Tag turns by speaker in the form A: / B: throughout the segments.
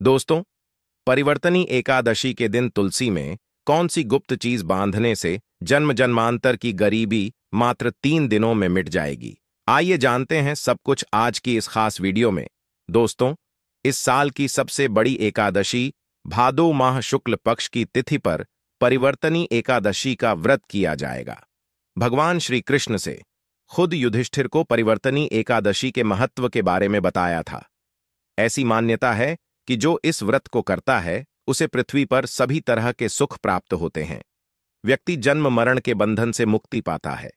A: दोस्तों, परिवर्तनी एकादशी के दिन तुलसी में कौन सी गुप्त चीज बांधने से जन्म जन्मांतर की गरीबी मात्र 3 दिनों में मिट जाएगी? आइए जानते हैं सब कुछ आज की इस खास वीडियो में। दोस्तों, इस साल की सबसे बड़ी एकादशी भादो माह शुक्ल पक्ष की तिथि पर परिवर्तनी एकादशी का व्रत किया जाएगा। भगवान श्री कृष्ण से खुद युधिष्ठिर को परिवर्तनी एकादशी के महत्व के बारे में बताया था। ऐसी मान्यता है कि जो इस व्रत को करता है उसे पृथ्वी पर सभी तरह के सुख प्राप्त होते हैं। व्यक्ति जन्म मरण के बंधन से मुक्ति पाता है।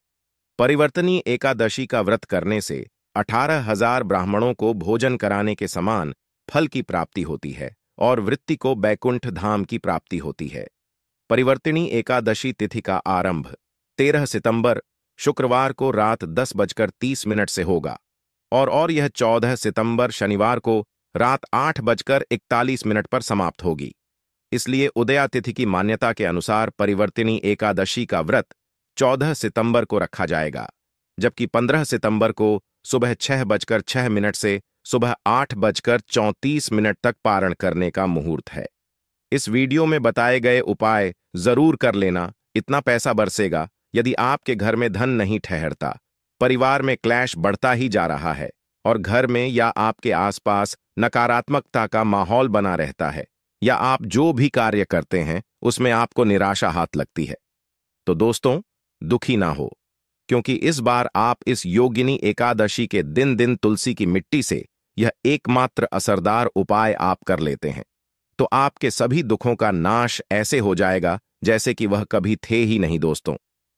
A: परिवर्तनी एकादशी का व्रत करने से 18,000 ब्राह्मणों को भोजन कराने के समान फल की प्राप्ति होती है और वृत्ति को बैकुंठ धाम की प्राप्ति होती है। परिवर्तनी एकादशी तिथि का आरंभ 13 सितंबर शुक्रवार को रात 10:30 से होगा और यह 14 सितंबर शनिवार को रात 8:41 पर समाप्त होगी। इसलिए उदया तिथि की मान्यता के अनुसार परिवर्तनी एकादशी का व्रत 14 सितंबर को रखा जाएगा, जबकि 15 सितंबर को सुबह 6:06 से सुबह 8:34 तक पारण करने का मुहूर्त है। इस वीडियो में बताए गए उपाय जरूर कर लेना, इतना पैसा बरसेगा। यदि आपके घर में धन नहीं ठहरता, परिवार में क्लैश बढ़ता ही जा रहा है और घर में या आपके आसपास नकारात्मकता का माहौल बना रहता है, या आप जो भी कार्य करते हैं उसमें आपको निराशा हाथ लगती है, तो दोस्तों दुखी ना हो, क्योंकि इस बार आप इस योगिनी एकादशी के दिन तुलसी की मिट्टी से यह एकमात्र असरदार उपाय आप कर लेते हैं तो आपके सभी दुखों का नाश ऐसे हो जाएगा जैसे कि वह कभी थे ही नहीं। दोस्तों,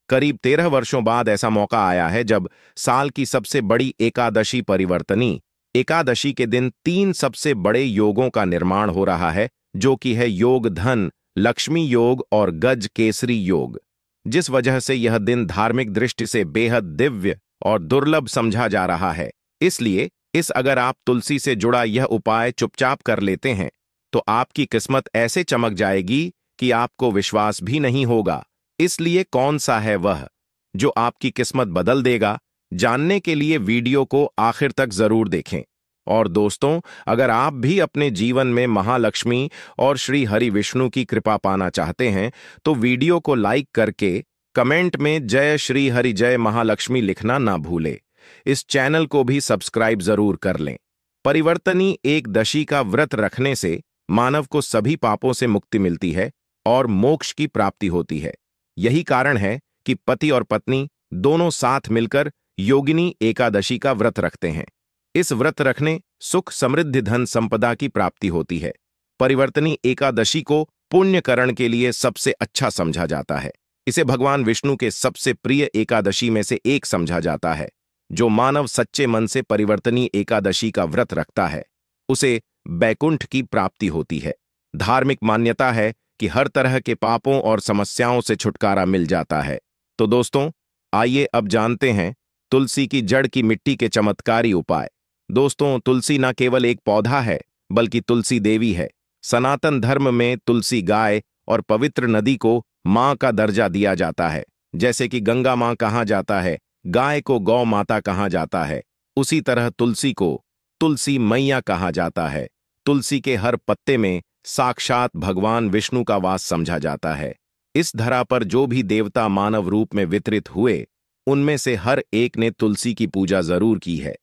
A: करीब 13 वर्षों बाद ऐसा मौका आया है जब साल की सबसे बड़ी एकादशी परिवर्तनी एकादशी के दिन 3 सबसे बड़े योगों का निर्माण हो रहा है, जो कि है योग धन, लक्ष्मी योग और गज केसरी योग, जिस वजह से यह दिन धार्मिक दृष्टि से बेहद दिव्य और दुर्लभ समझा जा रहा है। इसलिए अगर आप तुलसी से जुड़ा यह उपाय चुपचाप कर लेते हैं तो आपकी किस्मत ऐसे चमक जाएगी कि आपको विश्वास भी नहीं होगा। इसलिए कौन सा है वह जो आपकी किस्मत बदल देगा? जानने के लिए वीडियो को आखिर तक जरूर देखें। और दोस्तों, अगर आप भी अपने जीवन में महालक्ष्मी और श्री हरि विष्णु की कृपा पाना चाहते हैं तो वीडियो को लाइक करके कमेंट में जय श्री हरि जय महालक्ष्मी लिखना ना भूले। इस चैनल को भी सब्सक्राइब जरूर कर लें। परिवर्तनी एकदशी का व्रत रखने से मानव को सभी पापों से मुक्ति मिलती है और मोक्ष की प्राप्ति होती है। यही कारण है कि पति और पत्नी दोनों साथ मिलकर योगिनी एकादशी का व्रत रखते हैं। इस व्रत रखने सुख समृद्धि धन संपदा की प्राप्ति होती है। परिवर्तनी एकादशी को पुण्यकरण के लिए सबसे अच्छा समझा जाता है। इसे भगवान विष्णु के सबसे प्रिय एकादशी में से एक समझा जाता है। जो मानव सच्चे मन से परिवर्तनी एकादशी का व्रत रखता है उसे बैकुंठ की प्राप्ति होती है। धार्मिक मान्यता है कि हर तरह के पापों और समस्याओं से छुटकारा मिल जाता है। तो दोस्तों, आइए अब जानते हैं तुलसी की जड़ की मिट्टी के चमत्कारी उपाय। दोस्तों, तुलसी न केवल एक पौधा है बल्कि तुलसी देवी है। सनातन धर्म में तुलसी गाय और पवित्र नदी को मां का दर्जा दिया जाता है। जैसे कि गंगा मां कहा जाता है, गाय को गौ माता कहा जाता है, उसी तरह तुलसी को तुलसी मैया कहा जाता है। तुलसी के हर पत्ते में साक्षात भगवान विष्णु का वास समझा जाता है। इस धरा पर जो भी देवता मानव रूप में वितरित हुए उनमें से हर एक ने तुलसी की पूजा जरूर की है।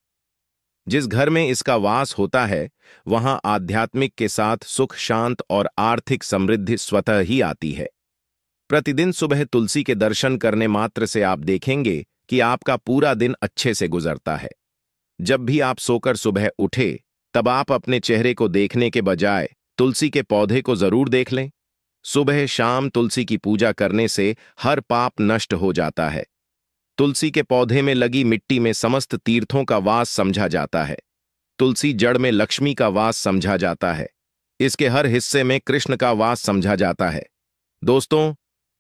A: जिस घर में इसका वास होता है वहां आध्यात्मिक के साथ सुख शांत और आर्थिक समृद्धि स्वतः ही आती है। प्रतिदिन सुबह तुलसी के दर्शन करने मात्र से आप देखेंगे कि आपका पूरा दिन अच्छे से गुजरता है। जब भी आप सोकर सुबह उठे तब आप अपने चेहरे को देखने के बजाय तुलसी के पौधे को जरूर देख लें। सुबह शाम तुलसी की पूजा करने से हर पाप नष्ट हो जाता है। तुलसी के पौधे में लगी मिट्टी में समस्त तीर्थों का वास समझा जाता है। तुलसी जड़ में लक्ष्मी का वास समझा जाता है। इसके हर हिस्से में कृष्ण का वास समझा जाता है। दोस्तों,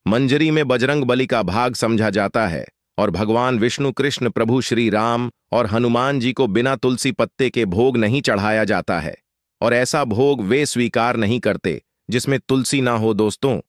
A: मंजरी में बजरंग बली का भाग समझा जाता है और भगवान विष्णु, कृष्ण, प्रभु श्री राम और हनुमान जी को बिना तुलसी पत्ते के भोग नहीं चढ़ाया जाता है और ऐसा भोग वे स्वीकार नहीं करते जिसमें तुलसी ना हो। दोस्तों,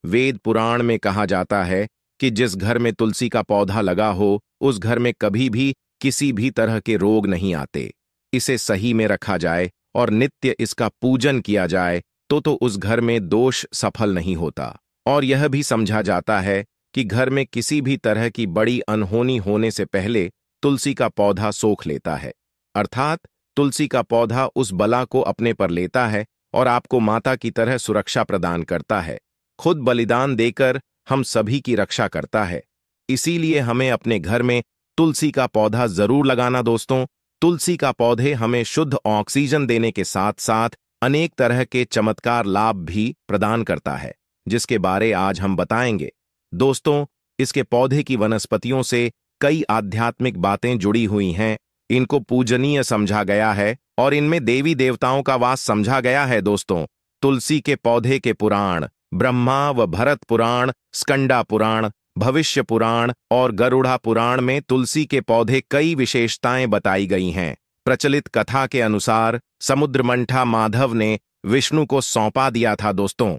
A: वेद पुराण में कहा जाता है कि जिस घर में तुलसी का पौधा लगा हो उस घर में कभी भी किसी भी तरह के रोग नहीं आते। इसे सही में रखा जाए और नित्य इसका पूजन किया जाए तो उस घर में दोष सफल नहीं होता। और यह भी समझा जाता है कि घर में किसी भी तरह की बड़ी अनहोनी होने से पहले तुलसी का पौधा सोख लेता है, अर्थात तुलसी का पौधा उस बला को अपने पर लेता है और आपको माता की तरह सुरक्षा प्रदान करता है। खुद बलिदान देकर हम सभी की रक्षा करता है। इसीलिए हमें अपने घर में तुलसी का पौधा जरूर लगाना दोस्तों। तुलसी का पौधे हमें शुद्ध ऑक्सीजन देने के साथ साथ अनेक तरह के चमत्कार लाभ भी प्रदान करता है, जिसके बारे आज हम बताएंगे। दोस्तों, इसके पौधे की वनस्पतियों से कई आध्यात्मिक बातें जुड़ी हुई हैं। इनको पूजनीय समझा गया है और इनमें देवी देवताओं का वास समझा गया है। दोस्तों, तुलसी के पौधे के पुराण ब्रह्मा व भरत पुराण, स्कंदा पुराण, भविष्य पुराण और गरुड़ा पुराण में तुलसी के पौधे कई विशेषताएं बताई गई हैं। प्रचलित कथा के अनुसार समुद्रमंथा माधव ने विष्णु को सौंपा दिया था। दोस्तों,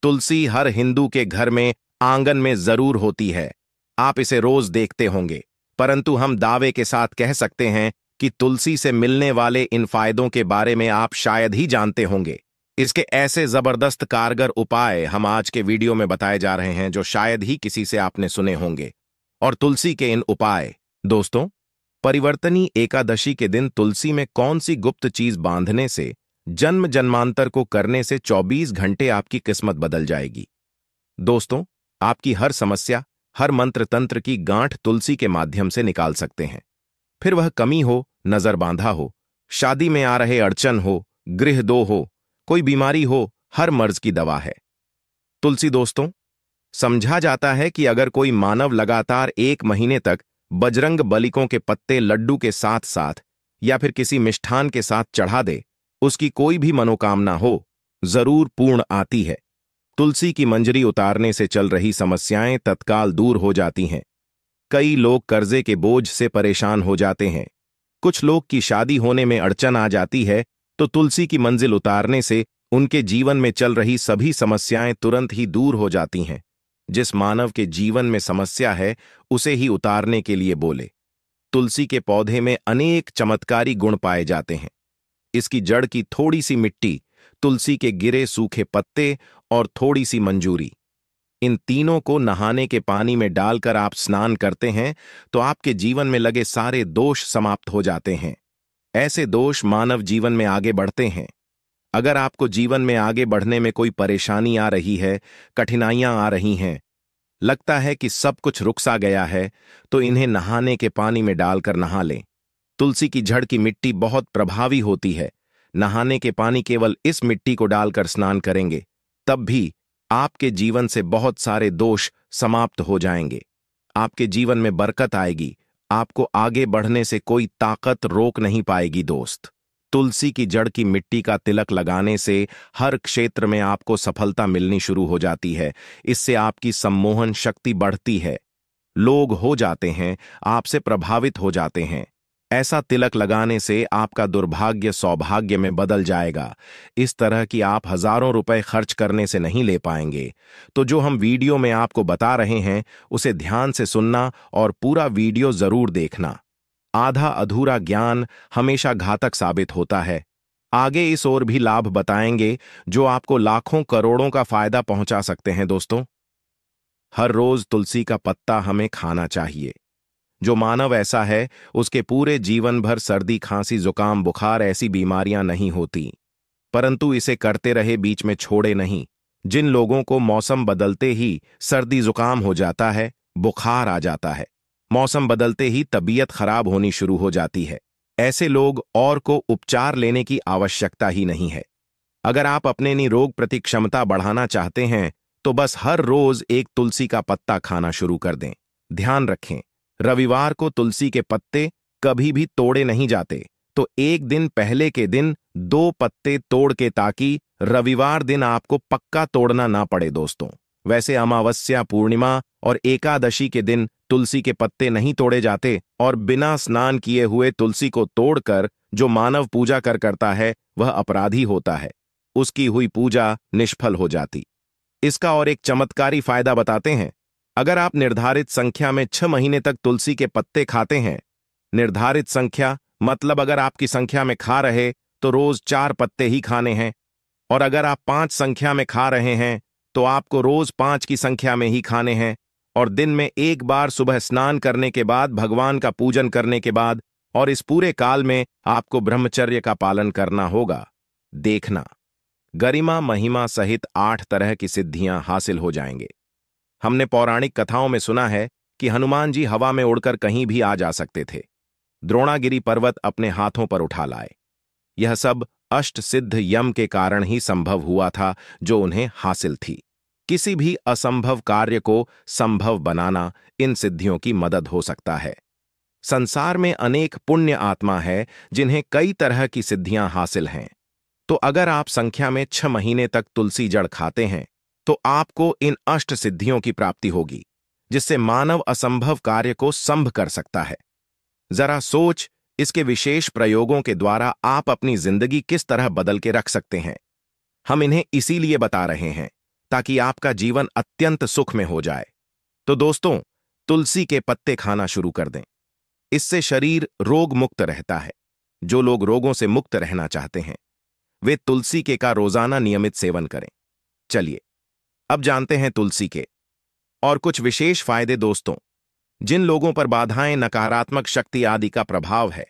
A: तुलसी हर हिंदू के घर में आंगन में जरूर होती है। आप इसे रोज देखते होंगे, परंतु हम दावे के साथ कह सकते हैं कि तुलसी से मिलने वाले इन फायदों के बारे में आप शायद ही जानते होंगे। इसके ऐसे जबरदस्त कारगर उपाय हम आज के वीडियो में बताए जा रहे हैं जो शायद ही किसी से आपने सुने होंगे। और तुलसी के इन उपाय दोस्तों, परिवर्तनी एकादशी के दिन तुलसी में कौन सी गुप्त चीज बांधने से जन्म जन्मांतर को करने से 24 घंटे आपकी किस्मत बदल जाएगी। दोस्तों, आपकी हर समस्या, हर मंत्र तंत्र की गांठ तुलसी के माध्यम से निकाल सकते हैं। फिर वह कमी हो, नजर बांधा हो, शादी में आ रहे अड़चन हो, गृह दो हो, कोई बीमारी हो, हर मर्ज की दवा है तुलसी। दोस्तों, समझा जाता है कि अगर कोई मानव लगातार 1 महीने तक बजरंग बलिकों के पत्ते लड्डू के साथ साथ या फिर किसी मिष्ठान के साथ चढ़ा दे, उसकी कोई भी मनोकामना हो जरूर पूर्ण आती है। तुलसी की मंजरी उतारने से चल रही समस्याएं तत्काल दूर हो जाती हैं। कई लोग कर्जे के बोझ से परेशान हो जाते हैं। कुछ लोग की शादी होने में अड़चन आ जाती है, तो तुलसी की मंजिल उतारने से उनके जीवन में चल रही सभी समस्याएं तुरंत ही दूर हो जाती हैं। जिस मानव के जीवन में समस्या है उसे ही उतारने के लिए बोले। तुलसी के पौधे में अनेक चमत्कारी गुण पाए जाते हैं। इसकी जड़ की थोड़ी सी मिट्टी, तुलसी के गिरे सूखे पत्ते और थोड़ी सी मंजूरी, इन तीनों को नहाने के पानी में डालकर आप स्नान करते हैं तो आपके जीवन में लगे सारे दोष समाप्त हो जाते हैं। ऐसे दोष मानव जीवन में आगे बढ़ते हैं। अगर आपको जीवन में आगे बढ़ने में कोई परेशानी आ रही है, कठिनाइयां आ रही हैं, लगता है कि सब कुछ रुक सा गया है, तो इन्हें नहाने के पानी में डालकर नहा लें। तुलसी की जड़ की मिट्टी बहुत प्रभावी होती है। नहाने के पानी केवल इस मिट्टी को डालकर स्नान करेंगे, तब भी आपके जीवन से बहुत सारे दोष समाप्त हो जाएंगे। आपके जीवन में बरकत आएगी। आपको आगे बढ़ने से कोई ताकत रोक नहीं पाएगी। दोस्त, तुलसी की जड़ की मिट्टी का तिलक लगाने से हर क्षेत्र में आपको सफलता मिलनी शुरू हो जाती है। इससे आपकी सम्मोहन शक्ति बढ़ती है। लोग हो जाते हैं, आपसे प्रभावित हो जाते हैं। ऐसा तिलक लगाने से आपका दुर्भाग्य सौभाग्य में बदल जाएगा। इस तरह कि आप हजारों रुपए खर्च करने से नहीं ले पाएंगे। तो जो हम वीडियो में आपको बता रहे हैं उसे ध्यान से सुनना और पूरा वीडियो जरूर देखना। आधा अधूरा ज्ञान हमेशा घातक साबित होता है। आगे इस ओर भी लाभ बताएंगे जो आपको लाखों करोड़ों का फायदा पहुंचा सकते हैं। दोस्तों, हर रोज तुलसी का पत्ता हमें खाना चाहिए। जो मानव ऐसा है उसके पूरे जीवन भर सर्दी, खांसी, जुकाम, बुखार ऐसी बीमारियां नहीं होती, परंतु इसे करते रहे, बीच में छोड़े नहीं। जिन लोगों को मौसम बदलते ही सर्दी जुकाम हो जाता है, बुखार आ जाता है, मौसम बदलते ही तबीयत खराब होनी शुरू हो जाती है, ऐसे लोग और को उपचार लेने की आवश्यकता ही नहीं है। अगर आप अपने रोग प्रति क्षमता बढ़ाना चाहते हैं तो बस हर रोज एक तुलसी का पत्ता खाना शुरू कर दें। ध्यान रखें, रविवार को तुलसी के पत्ते कभी भी तोड़े नहीं जाते, तो एक दिन पहले के दिन 2 पत्ते तोड़ के, ताकि रविवार दिन आपको पक्का तोड़ना ना पड़े। दोस्तों, वैसे अमावस्या, पूर्णिमा और एकादशी के दिन तुलसी के पत्ते नहीं तोड़े जाते, और बिना स्नान किए हुए तुलसी को तोड़कर जो मानव पूजा करता है वह अपराधी होता है। उसकी हुई पूजा निष्फल हो जाती। इसका और एक चमत्कारी फायदा बताते हैं। अगर आप निर्धारित संख्या में 6 महीने तक तुलसी के पत्ते खाते हैं, निर्धारित संख्या मतलब अगर आपकी संख्या में खा रहे तो रोज 4 पत्ते ही खाने हैं। और अगर आप 5 संख्या में खा रहे हैं तो आपको रोज 5 की संख्या में ही खाने हैं। और दिन में एक बार सुबह स्नान करने के बाद, भगवान का पूजन करने के बाद, और इस पूरे काल में आपको ब्रह्मचर्य का पालन करना होगा। देखना, गरिमा महिमा सहित 8 तरह की सिद्धियां हासिल हो जाएंगे। हमने पौराणिक कथाओं में सुना है कि हनुमान जी हवा में उड़कर कहीं भी आ जा सकते थे। द्रोणागिरी पर्वत अपने हाथों पर उठा लाए। यह सब अष्ट सिद्ध यम के कारण ही संभव हुआ था, जो उन्हें हासिल थी। किसी भी असंभव कार्य को संभव बनाना इन सिद्धियों की मदद हो सकता है। संसार में अनेक पुण्य आत्मा है जिन्हें कई तरह की सिद्धियां हासिल हैं। तो अगर आप संख्या में 6 महीने तक तुलसी जड़ खाते हैं तो आपको इन अष्ट सिद्धियों की प्राप्ति होगी, जिससे मानव असंभव कार्य को संभव कर सकता है। जरा सोच, इसके विशेष प्रयोगों के द्वारा आप अपनी जिंदगी किस तरह बदल के रख सकते हैं। हम इन्हें इसीलिए बता रहे हैं ताकि आपका जीवन अत्यंत सुख में हो जाए। तो दोस्तों, तुलसी के पत्ते खाना शुरू कर दें। इससे शरीर रोग मुक्त रहता है। जो लोग रोगों से मुक्त रहना चाहते हैं वे तुलसी के का रोजाना नियमित सेवन करें। चलिए अब जानते हैं तुलसी के और कुछ विशेष फायदे। दोस्तों, जिन लोगों पर बाधाएं, नकारात्मक शक्ति आदि का प्रभाव है,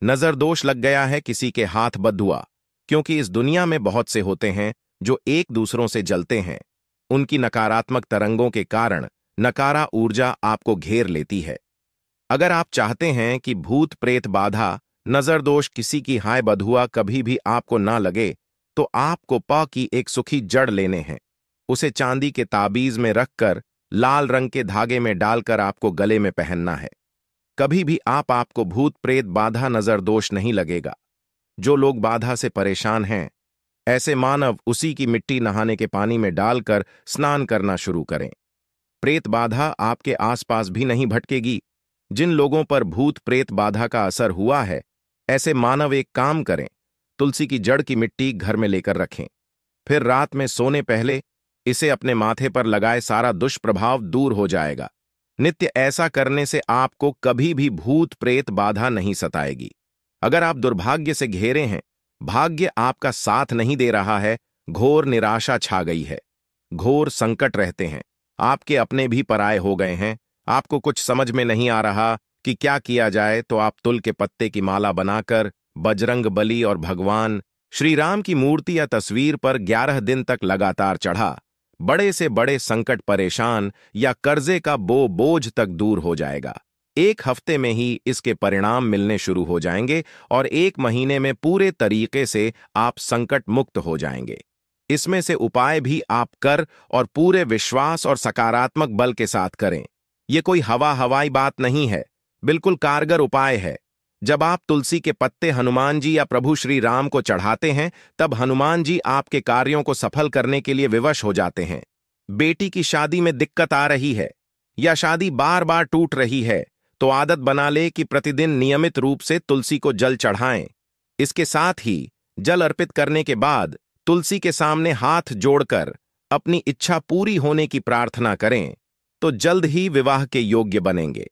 A: नजर दोष लग गया है, किसी के हाथ बद हुआ, क्योंकि इस दुनिया में बहुत से होते हैं जो एक दूसरों से जलते हैं। उनकी नकारात्मक तरंगों के कारण नकारा ऊर्जा आपको घेर लेती है। अगर आप चाहते हैं कि भूत प्रेत बाधा, नजर दोष, किसी की हाय बधुआ कभी भी आपको ना लगे, तो आपको प की एक सुखी जड़ लेने हैं। उसे चांदी के ताबीज में रखकर लाल रंग के धागे में डालकर आपको गले में पहनना है। कभी भी आपको भूत प्रेत बाधा, नजर दोष नहीं लगेगा। जो लोग बाधा से परेशान हैं, ऐसे मानव उसी की मिट्टी नहाने के पानी में डालकर स्नान करना शुरू करें। प्रेत बाधा आपके आसपास भी नहीं भटकेगी। जिन लोगों पर भूत प्रेत बाधा का असर हुआ है, ऐसे मानव एक काम करें, तुलसी की जड़ की मिट्टी घर में लेकर रखें। फिर रात में सोने पहले इसे अपने माथे पर लगाए, सारा दुष्प्रभाव दूर हो जाएगा। नित्य ऐसा करने से आपको कभी भी भूत प्रेत बाधा नहीं सताएगी। अगर आप दुर्भाग्य से घेरे हैं, भाग्य आपका साथ नहीं दे रहा है, घोर निराशा छा गई है, घोर संकट रहते हैं, आपके अपने भी पराये हो गए हैं, आपको कुछ समझ में नहीं आ रहा कि क्या किया जाए, तो आप तुल के पत्ते की माला बनाकर बजरंग बली और भगवान श्री राम की मूर्ति या तस्वीर पर 11 दिन तक लगातार चढ़ा। बड़े से बड़े संकट, परेशान या कर्जे का बोझ तक दूर हो जाएगा। 1 हफ्ते में ही इसके परिणाम मिलने शुरू हो जाएंगे और 1 महीने में पूरे तरीके से आप संकट मुक्त हो जाएंगे। इसमें से उपाय भी आप कर और पूरे विश्वास और सकारात्मक बल के साथ करें। ये कोई हवाई बात नहीं है, बिल्कुल कारगर उपाय है। जब आप तुलसी के पत्ते हनुमान जी या प्रभु श्री राम को चढ़ाते हैं, तब हनुमान जी आपके कार्यों को सफल करने के लिए विवश हो जाते हैं। बेटी की शादी में दिक्कत आ रही है या शादी बार बार टूट रही है, तो आदत बना ले कि प्रतिदिन नियमित रूप से तुलसी को जल चढ़ाएं। इसके साथ ही जल अर्पित करने के बाद तुलसी के सामने हाथ जोड़कर अपनी इच्छा पूरी होने की प्रार्थना करें, तो जल्द ही विवाह के योग्य बनेंगे।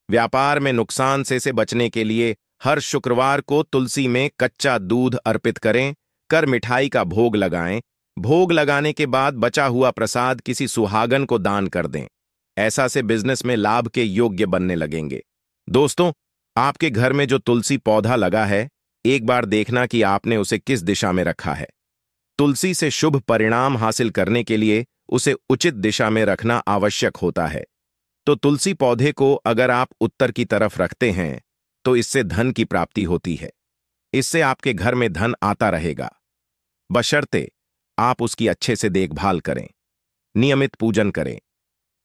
A: व्यापार में नुकसान से बचने के लिए हर शुक्रवार को तुलसी में कच्चा दूध अर्पित करें, कर मिठाई का भोग लगाएं। भोग लगाने के बाद बचा हुआ प्रसाद किसी सुहागन को दान कर दें। ऐसा से बिजनेस में लाभ के योग्य बनने लगेंगे। दोस्तों, आपके घर में जो तुलसी पौधा लगा है, एक बार देखना कि आपने उसे किस दिशा में रखा है। तुलसी से शुभ परिणाम हासिल करने के लिए उसे उचित दिशा में रखना आवश्यक होता है। तो तुलसी पौधे को अगर आप उत्तर की तरफ रखते हैं तो इससे धन की प्राप्ति होती है। इससे आपके घर में धन आता रहेगा, बशर्ते आप उसकी अच्छे से देखभाल करें, नियमित पूजन करें।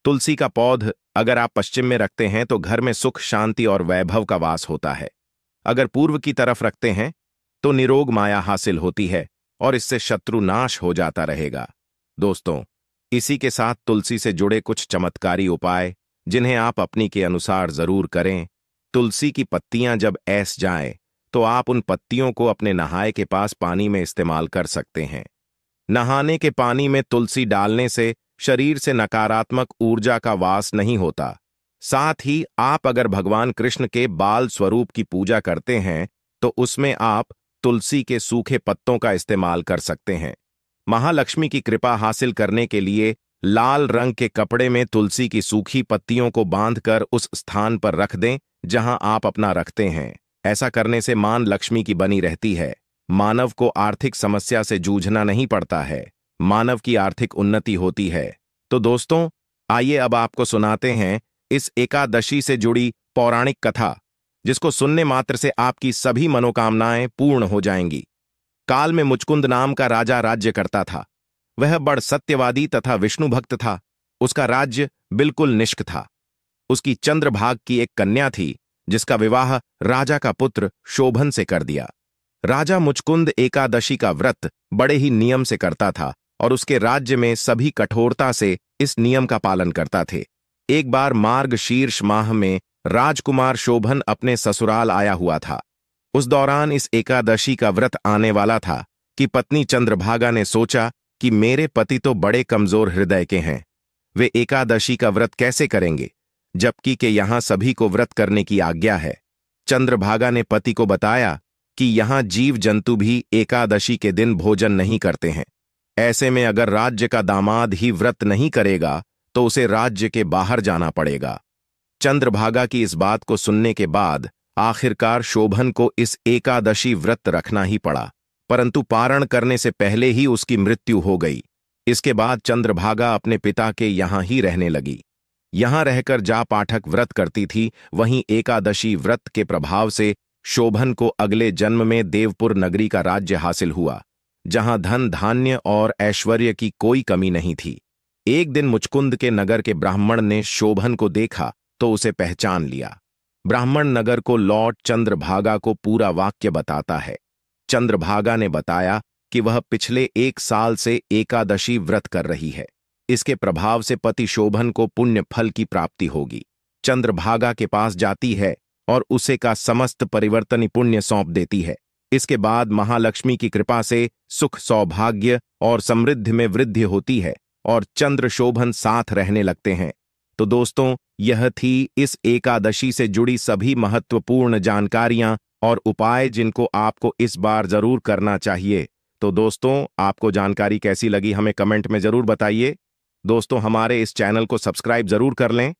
A: तुलसी का पौध अगर आप पश्चिम में रखते हैं तो घर में सुख, शांति और वैभव का वास होता है। अगर पूर्व की तरफ रखते हैं तो निरोग माया हासिल होती है और इससे शत्रु नाश हो जाता रहेगा। दोस्तों, इसी के साथ तुलसी से जुड़े कुछ चमत्कारी उपाय जिन्हें आप अपनी के अनुसार जरूर करें। तुलसी की पत्तियां जब ऐस जाएं तो आप उन पत्तियों को अपने नहाए के पास पानी में इस्तेमाल कर सकते हैं। नहाने के पानी में तुलसी डालने से शरीर से नकारात्मक ऊर्जा का वास नहीं होता। साथ ही आप अगर भगवान कृष्ण के बाल स्वरूप की पूजा करते हैं तो उसमें आप तुलसी के सूखे पत्तों का इस्तेमाल कर सकते हैं। महालक्ष्मी की कृपा हासिल करने के लिए लाल रंग के कपड़े में तुलसी की सूखी पत्तियों को बांधकर उस स्थान पर रख दें जहां आप अपना रखते हैं। ऐसा करने से मान लक्ष्मी की बनी रहती है। मानव को आर्थिक समस्या से जूझना नहीं पड़ता है। मानव की आर्थिक उन्नति होती है। तो दोस्तों, आइए अब आपको सुनाते हैं इस एकादशी से जुड़ी पौराणिक कथा, जिसको सुनने मात्र से आपकी सभी मनोकामनाएं पूर्ण हो जाएंगी। काल में मुचकुंद नाम का राजा राज्य करता था। वह बड़ सत्यवादी तथा विष्णु भक्त था। उसका राज्य बिल्कुल निष्क था। उसकी चंद्रभाग की एक कन्या थी, जिसका विवाह राजा का पुत्र शोभन से कर दिया। राजा मुचकुंद एकादशी का व्रत बड़े ही नियम से करता था और उसके राज्य में सभी कठोरता से इस नियम का पालन करता थे। एक बार मार्गशीर्ष माह में राजकुमार शोभन अपने ससुराल आया हुआ था। उस दौरान इस एकादशी का व्रत आने वाला था कि पत्नी चंद्रभागा ने सोचा कि मेरे पति तो बड़े कमजोर हृदय के हैं, वे एकादशी का व्रत कैसे करेंगे, जबकि के यहां सभी को व्रत करने की आज्ञा है। चंद्रभागा ने पति को बताया कि यहां जीव जंतु भी एकादशी के दिन भोजन नहीं करते हैं। ऐसे में अगर राज्य का दामाद ही व्रत नहीं करेगा तो उसे राज्य के बाहर जाना पड़ेगा। चंद्रभागा की इस बात को सुनने के बाद आखिरकार शोभन को इस एकादशी व्रत रखना ही पड़ा, परंतु पारण करने से पहले ही उसकी मृत्यु हो गई। इसके बाद चंद्रभागा अपने पिता के यहां ही रहने लगी। यहां रहकर जा पाठक व्रत करती थी। वहीं एकादशी व्रत के प्रभाव से शोभन को अगले जन्म में देवपुर नगरी का राज्य हासिल हुआ, जहां धन धान्य और ऐश्वर्य की कोई कमी नहीं थी। एक दिन मुचकुंद के नगर के ब्राह्मण ने शोभन को देखा तो उसे पहचान लिया। ब्राह्मण नगर को लौट चंद्रभागा को पूरा वाक्य बताता है। चंद्रभागा ने बताया कि वह पिछले 1 साल से एकादशी व्रत कर रही है। इसके प्रभाव से पति शोभन को पुण्य फल की प्राप्ति होगी। चंद्रभागा के पास जाती है और उसे का समस्त परिवर्तनी पुण्य सौंप देती है। इसके बाद महालक्ष्मी की कृपा से सुख, सौभाग्य और समृद्धि में वृद्धि होती है और चंद्र शोभन साथ रहने लगते हैं। तो दोस्तों, यह थी इस एकादशी से जुड़ी सभी महत्वपूर्ण जानकारियां और उपाय जिनको आपको इस बार जरूर करना चाहिए। तो दोस्तों, आपको जानकारी कैसी लगी हमें कमेंट में जरूर बताइए। दोस्तों, हमारे इस चैनल को सब्सक्राइब जरूर कर लें